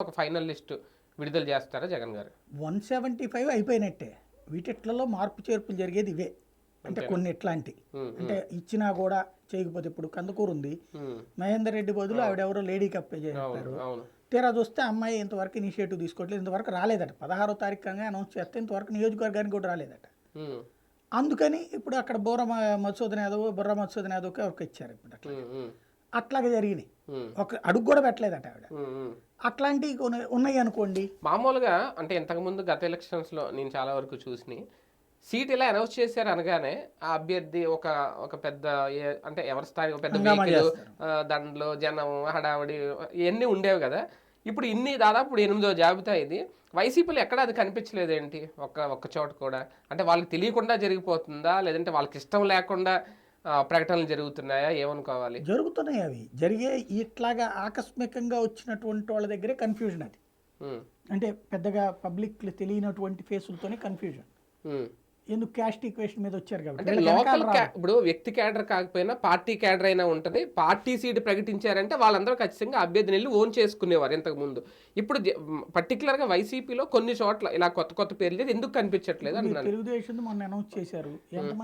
ఒక final list విడుదల చేస్తారా జగన్ గారు? 175 అయిపోయినట్టే. వీటిట్లలో మార్పు చేర్పులు జరిగేది ఇవే. అంటే కొన్ని ఇట్లాంటి అంటే ఇచ్చినా కూడా చేయకపోతే ఇప్పుడు కందుకూరు ఉంది, మహేందర్ రెడ్డి బదులు ఆవిడెవరో లేడీకి అప్పే చేస్తారు. తీరా చూస్తే అమ్మాయి ఇంతవరకు ఇనిషియేటివ్ తీసుకోవట్లేదు, ఇంతవరకు రాలేదట. 16వ తారీఖుగా అనౌన్స్ చేస్తే ఇంతవరకు నియోజకవర్గానికి కూడా రాలేదట. అందుకని ఇప్పుడు అక్కడ బుర్ర మధుసూదన్ యాదవ్కి ఎవరికి ఇచ్చారు ఇప్పుడు అట్లా. అట్లాగే జరిగినాయి. ఒక అడుగు కూడా పెట్టలేదట ఆవిడ. అట్లాంటివి ఉన్నాయి అనుకోండి. మామూలుగా అంటే ఇంతకుముందు గత ఎలక్షన్స్లో నేను చాలా వరకు చూసినాయి, సీట్ ఇలా అనౌన్స్ చేశారు అనగానే ఆ అభ్యర్థి ఒక పెద్ద అంటే ఎవరి స్థాయి ఒక పెద్ద వెహికల్, దాంట్లో జనం హడావడి ఇవన్నీ ఉండేవి కదా. ఇప్పుడు ఇన్ని దాదాపు 8వ జాబితా ఇది. వైసీపీలో ఎక్కడ అది కనిపించలేదు ఏంటి ఒక్క చోట కూడా? అంటే వాళ్ళకి తెలియకుండా జరిగిపోతుందా, లేదంటే వాళ్ళకి ఇష్టం లేకుండా ప్రకటనలు జరుగుతున్నాయా, ఏమనుకోవాలి? జరుగుతున్నాయి. అవి జరిగే ఇట్లాగా ఆకస్మికంగా వచ్చినటువంటి వాళ్ళ దగ్గరే కన్ఫ్యూజన్ అది. అంటే పెద్దగా పబ్లిక్ తెలియనటువంటి ఫేసులతోనే కన్ఫ్యూజన్. ఎందుకు క్యాస్ట్ ఈక్వేషన్ మీద వచ్చారు కాబట్టి. లోకల్ ఇప్పుడు వ్యక్తి క్యాడర్ కాకపోయినా పార్టీ క్యాడర్ అయినా ఉంటుంది. పార్టీ సీట్ ప్రకటించారంటే వాళ్ళందరూ ఖచ్చితంగా అభ్యర్థిని వెళ్ళి ఓన్ చేసుకునేవారు ఇంతకు ముందు. ఇప్పుడు పర్టికులర్ గా వైసీపీలో కొన్ని చోట్ల ఇలా కొత్త పేర్లు ఎందుకు కనిపించట్లేదు అంటున్నాను. తెలుగుదేశం మొన్న అనౌన్స్ చేశారు. ఎంతమంది